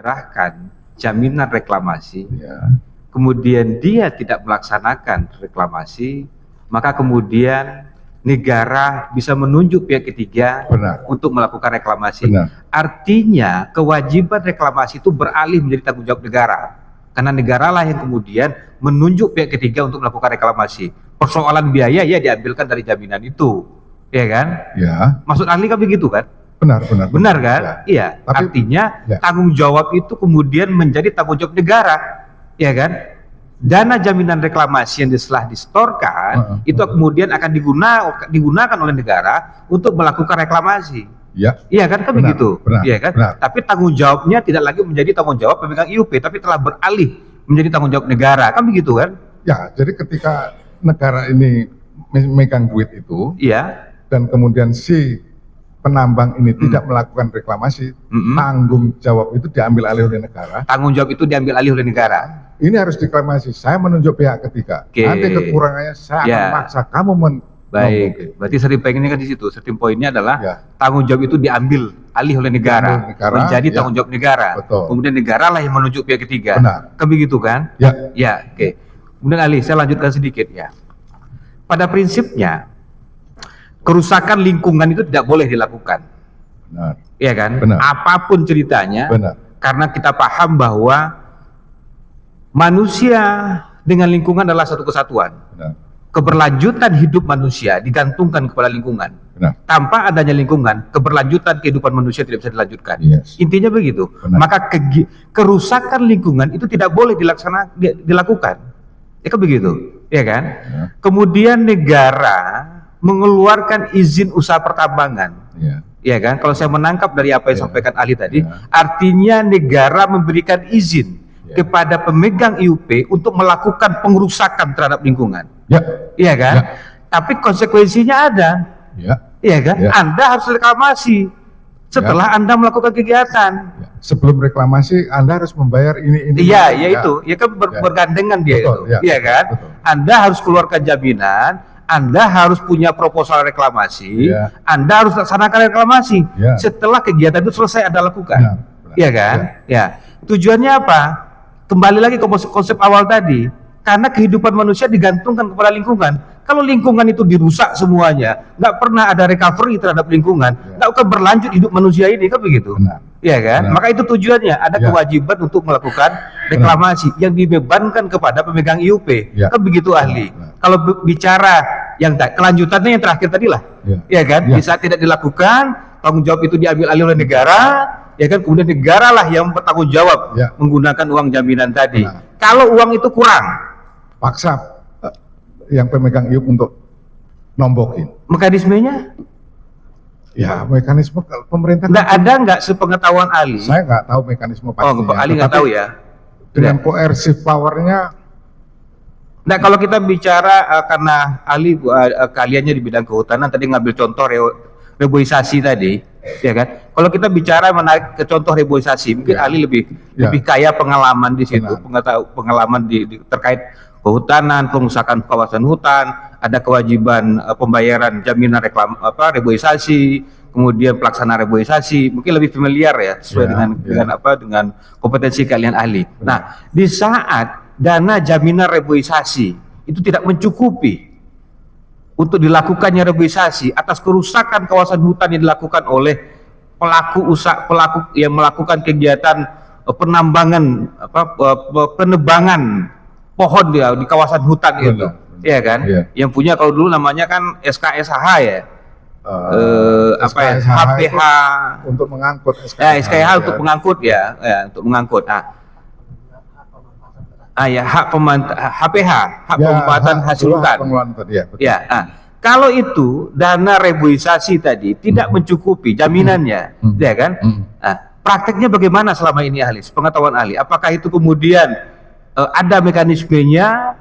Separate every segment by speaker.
Speaker 1: menyerahkan jaminan reklamasi,
Speaker 2: Ya.
Speaker 1: kemudian dia tidak melaksanakan reklamasi, maka kemudian negara bisa menunjuk pihak ketiga
Speaker 2: Benar.
Speaker 1: untuk melakukan reklamasi.
Speaker 2: Benar.
Speaker 1: Artinya kewajiban reklamasi itu beralih menjadi tanggung jawab negara, karena negara lah yang kemudian menunjuk pihak ketiga untuk melakukan reklamasi. Persoalan biaya ya diambilkan dari jaminan itu, ya kan?
Speaker 2: Ya.
Speaker 1: Maksud ahli kan begitu kan?
Speaker 2: Benar
Speaker 1: kan?
Speaker 2: Ya.
Speaker 1: Iya.
Speaker 2: Tapi,
Speaker 1: artinya
Speaker 2: ya.
Speaker 1: tanggung jawab itu kemudian menjadi tanggung jawab negara, ya kan? Dana jaminan reklamasi yang telah disetorkan itu kemudian akan digunakan oleh negara untuk melakukan reklamasi.
Speaker 2: Ya.
Speaker 1: Iya kan? Kan begitu.
Speaker 2: Benar.
Speaker 1: Iya kan?
Speaker 2: Benar.
Speaker 1: Tapi tanggung jawabnya tidak lagi menjadi tanggung jawab pemegang IUP, tapi telah beralih menjadi tanggung jawab negara. Kan begitu kan?
Speaker 2: Ya. Jadi ketika negara ini megang duit itu,
Speaker 1: Iya.
Speaker 2: dan kemudian si penambang ini tidak melakukan reklamasi, tanggung jawab itu diambil alih oleh negara.
Speaker 1: Tanggung jawab itu diambil alih oleh negara.
Speaker 2: Ini harus reklamasi. Saya menunjuk pihak ketiga.
Speaker 1: Oke.
Speaker 2: Nanti kekurangannya saya akan maksa kamu
Speaker 1: Baik. Berarti starting pointnya kan di situ. Starting pointnya adalah
Speaker 2: Ya.
Speaker 1: tanggung jawab itu diambil alih oleh negara, menjadi
Speaker 2: ya.
Speaker 1: tanggung jawab negara.
Speaker 2: Betul.
Speaker 1: Kemudian negara lah yang menunjuk pihak ketiga.
Speaker 2: Benar.
Speaker 1: Kan begitu kan?
Speaker 2: Ya.
Speaker 1: Ya, oke. Kemudian Ali, saya lanjutkan sedikit ya. Pada prinsipnya kerusakan lingkungan itu tidak boleh dilakukan.
Speaker 2: Benar.
Speaker 1: Iya kan?
Speaker 2: Benar.
Speaker 1: Apapun ceritanya.
Speaker 2: Benar.
Speaker 1: Karena kita paham bahwa manusia dengan lingkungan adalah satu kesatuan.
Speaker 2: Benar.
Speaker 1: Keberlanjutan hidup manusia digantungkan kepada lingkungan.
Speaker 2: Benar.
Speaker 1: Tanpa adanya lingkungan, keberlanjutan kehidupan manusia tidak bisa dilanjutkan.
Speaker 2: Yes.
Speaker 1: Intinya begitu.
Speaker 2: Benar.
Speaker 1: Maka kerusakan lingkungan itu tidak boleh dilakukan. Ya kan begitu, ya kan?
Speaker 2: Ya.
Speaker 1: Kemudian negara mengeluarkan izin usaha pertambangan.
Speaker 2: Ya.
Speaker 1: Ya kan? Kalau saya menangkap dari apa yang
Speaker 2: Ya.
Speaker 1: disampaikan ahli tadi,
Speaker 2: Ya.
Speaker 1: artinya negara memberikan izin kepada pemegang IUP untuk melakukan pengerusakan terhadap lingkungan.
Speaker 2: Ya.
Speaker 1: Iya kan?
Speaker 2: Ya.
Speaker 1: Tapi konsekuensinya ada.
Speaker 2: Ya.
Speaker 1: Iya kan?
Speaker 2: Ya.
Speaker 1: Anda harus reklamasi setelah Anda melakukan kegiatan.
Speaker 2: Ya. Sebelum reklamasi Anda harus membayar ini.
Speaker 1: Iya, ya itu. Ya kan bergandengan dia
Speaker 2: Betul,
Speaker 1: itu.
Speaker 2: ya.
Speaker 1: Iya kan?
Speaker 2: Betul.
Speaker 1: Anda harus keluarkan jaminan, Anda harus punya proposal reklamasi,
Speaker 2: Ya.
Speaker 1: Anda harus laksanakan reklamasi.
Speaker 2: Ya.
Speaker 1: Setelah kegiatan itu selesai Anda lakukan.
Speaker 2: Benar.
Speaker 1: Iya kan? Ya. Tujuannya apa? Kembali lagi ke konsep awal tadi. Karena kehidupan manusia digantungkan kepada lingkungan. Kalau lingkungan itu dirusak semuanya, nggak pernah ada recovery terhadap lingkungan, nggak akan berlanjut hidup manusia ini, kan begitu?
Speaker 2: Benar.
Speaker 1: Iya kan?
Speaker 2: Benar.
Speaker 1: Maka itu tujuannya, ada
Speaker 2: Ya.
Speaker 1: kewajiban untuk melakukan reklamasi yang dibebankan kepada pemegang IUP.
Speaker 2: Ya.
Speaker 1: Kan begitu ahli.
Speaker 2: Benar.
Speaker 1: Kalau bicara yang kelanjutannya yang terakhir tadi lah.
Speaker 2: Ya.
Speaker 1: Ya kan?
Speaker 2: Ya.
Speaker 1: Di saat tidak dilakukan, tanggung jawab itu diambil alih oleh negara, ya kan? Kemudian negara lah yang bertanggung jawab
Speaker 2: Ya.
Speaker 1: menggunakan uang jaminan tadi.
Speaker 2: Benar.
Speaker 1: Kalau uang itu kurang,
Speaker 2: Paksa yang pemegang IUP untuk nombokin.
Speaker 1: mekanismenya
Speaker 2: Ya, mekanisme kalau pemerintah
Speaker 1: nggak sepengetahuan ahli.
Speaker 2: saya nggak tahu mekanisme pastinya.
Speaker 1: ahli nggak
Speaker 2: Tetapi
Speaker 1: tahu ya.
Speaker 2: Dengan coercive powernya,
Speaker 1: Nah, kalau kita bicara karena ahli keahliannya di bidang kehutanan tadi ngambil contoh reboisasi tadi, ya kan? Kalau kita bicara menarik ke contoh reboisasi, mungkin
Speaker 2: Ya.
Speaker 1: ahli lebih
Speaker 2: Ya.
Speaker 1: kaya pengalaman di situ,
Speaker 2: Benar.
Speaker 1: pengalaman terkait kehutanan, pengusahaan kawasan hutan, ada kewajiban pembayaran jaminan reboisasi, kemudian pelaksanaan reboisasi, mungkin lebih familiar ya sesuai dengan kompetensi kalian ahli.
Speaker 2: Benar.
Speaker 1: Nah, di saat dana jaminan reboisasi itu tidak mencukupi untuk dilakukannya reboisasi atas kerusakan kawasan hutan yang dilakukan oleh pelaku yang melakukan kegiatan penambangan penebangan pohon di kawasan hutan
Speaker 2: Benar.
Speaker 1: itu, ya kan?
Speaker 2: Iya.
Speaker 1: Yang punya kalau dulu namanya kan SKSH ya.
Speaker 2: SKSH
Speaker 1: HPH
Speaker 2: untuk mengangkut
Speaker 1: SKSH untuk mengangkut ya, untuk mengangkut. HPH, hak pemanfaatan hasil hutan. Ya, kalau itu dana reboisasi tadi tidak mencukupi jaminannya, ya kan? Nah, prakteknya bagaimana selama ini ahli? Pengetahuan ahli, apakah itu kemudian ada mekanismenya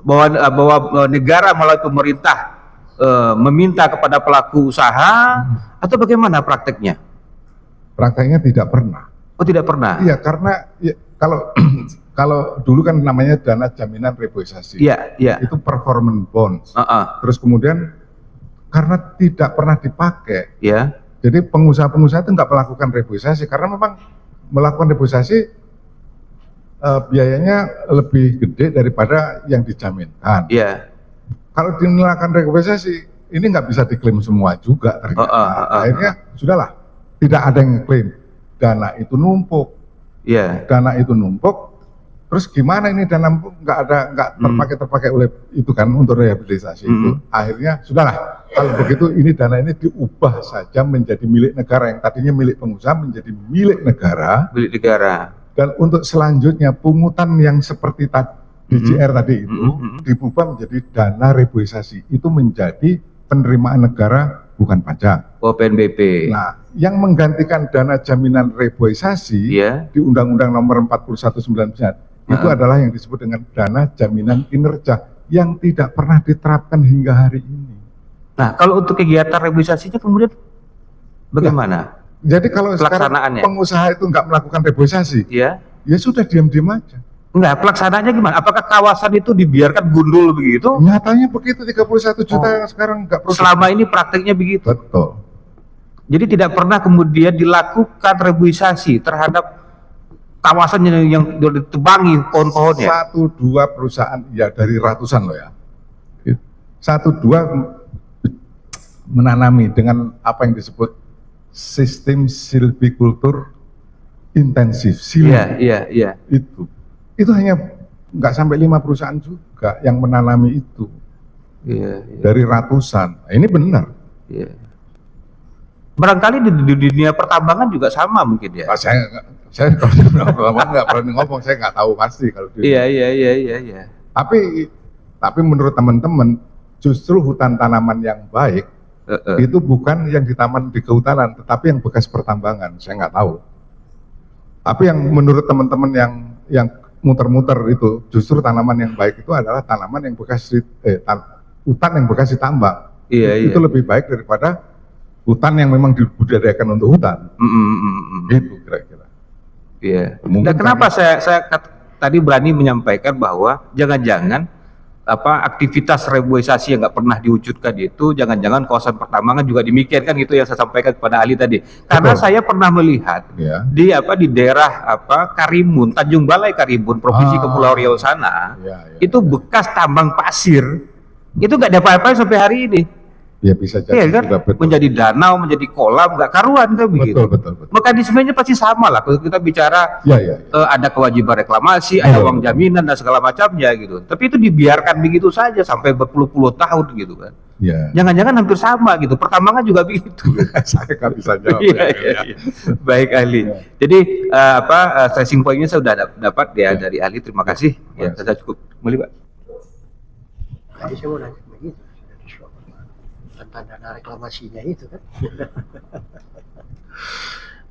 Speaker 1: bahwa negara melalui pemerintah meminta kepada pelaku usaha atau bagaimana prakteknya?
Speaker 2: Prakteknya tidak pernah.
Speaker 1: Oh, tidak pernah.
Speaker 2: Iya, karena ya, kalau dulu kan namanya dana jaminan reboisasi.
Speaker 1: Iya, iya.
Speaker 2: Itu performance bonds. Terus kemudian karena tidak pernah dipakai,
Speaker 1: ya.
Speaker 2: jadi pengusaha-pengusaha itu nggak melakukan reboisasi karena memang melakukan reboisasi biayanya lebih gede daripada yang dijaminkan.
Speaker 1: Iya.
Speaker 2: Kalau melakukan reboisasi ini nggak bisa diklaim semua juga ternyata. Akhirnya sudahlah, tidak ada yang klaim. Dana itu numpuk.
Speaker 1: Iya.
Speaker 2: Dana itu numpuk. Terus gimana ini dana nggak terpakai oleh itu kan untuk rehabilitasi itu. Akhirnya sudahlah, kalau begitu ini dana ini diubah saja menjadi milik negara, yang tadinya milik pengusaha menjadi milik negara.
Speaker 1: Milik negara.
Speaker 2: Dan untuk selanjutnya pungutan yang seperti DJR tadi itu diubah menjadi dana reboisasi, itu menjadi penerimaan negara bukan pajak.
Speaker 1: Oh, PNBP.
Speaker 2: Nah, yang menggantikan dana jaminan reboisasi di Undang-Undang Nomor 41/99 itu adalah yang disebut dengan dana jaminan kinerja yang tidak pernah diterapkan hingga hari ini.
Speaker 1: Nah, kalau untuk kegiatan reboisasinya kemudian bagaimana?
Speaker 2: Jadi kalau sekarang pengusaha itu nggak melakukan reboisasi, ya sudah diam-diam aja.
Speaker 1: Enggak, pelaksanaannya gimana? Apakah kawasan itu dibiarkan gundul begitu?
Speaker 2: Nyatanya begitu, 31 juta yang sekarang nggak produktif.
Speaker 1: Selama ini prakteknya begitu?
Speaker 2: Betul.
Speaker 1: Jadi tidak pernah kemudian dilakukan reboisasi terhadap kawasan yang ditebangi pohon-pohonnya?
Speaker 2: 1-2 perusahaan, ya dari ratusan loh ya. 1-2 menanami dengan apa yang disebut sistem silvikultur intensif.
Speaker 1: Iya.
Speaker 2: Itu hanya nggak sampai 5 perusahaan juga yang menanami itu.
Speaker 1: Iya.
Speaker 2: Dari ratusan. Nah, ini benar.
Speaker 1: Iya. Barangkali di dunia pertambangan juga sama mungkin ya.
Speaker 2: Nah, saya kalau nggak berani ngomong, saya nggak tahu pasti kalau di.
Speaker 1: Iya.
Speaker 2: Tapi menurut teman-teman justru hutan tanaman yang baik itu bukan yang di taman di kehutanan, tetapi yang bekas pertambangan. Saya nggak tahu. Tapi yang menurut teman-teman yang muter-muter itu justru tanaman yang baik itu adalah tanaman yang bekas hutan yang bekas ditambang. Itu lebih baik daripada hutan yang memang dibudidayakan untuk hutan. Gitu kira-kira.
Speaker 1: Iya. Dan kenapa saya tadi berani menyampaikan bahwa jangan-jangan aktivitas reboisasi yang nggak pernah diwujudkan itu, jangan-jangan kawasan pertambangan juga demikian kan, gitu yang saya sampaikan kepada ahli tadi. Karena saya pernah melihat di daerah Karimun, Tanjung Balai Karimun, Provinsi Kepulauan Riau sana, itu bekas tambang pasir, itu nggak ada apa-apa sampai hari ini.
Speaker 2: Ya bisa jadi
Speaker 1: kan? Menjadi danau, menjadi kolam, nggak karuan kan begitu.
Speaker 2: Betul.
Speaker 1: Mekanismenya pasti sama lah kalau kita bicara ada kewajiban reklamasi, ada uang jaminan dan segala macamnya gitu. Tapi itu dibiarkan begitu saja sampai berpuluh-puluh tahun gitu kan. Jangan-jangan hampir sama gitu. Pertambangan juga begitu.
Speaker 2: Saya nggak bisa jawab.
Speaker 1: Iya. Baik ahli. Jadi stressing point-nya saya sudah dapat ya dari ahli. Terima kasih. Ya, saya cukup. Boleh Pak?
Speaker 3: Tadi saya mau nanya begitu. Tentang dana reklamasinya itu kan.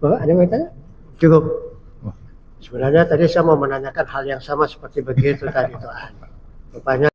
Speaker 3: Bapak ada yang mau tanya? Cukup. Sebenarnya tadi saya mau menanyakan hal yang sama seperti begitu tadi itu. Rupanya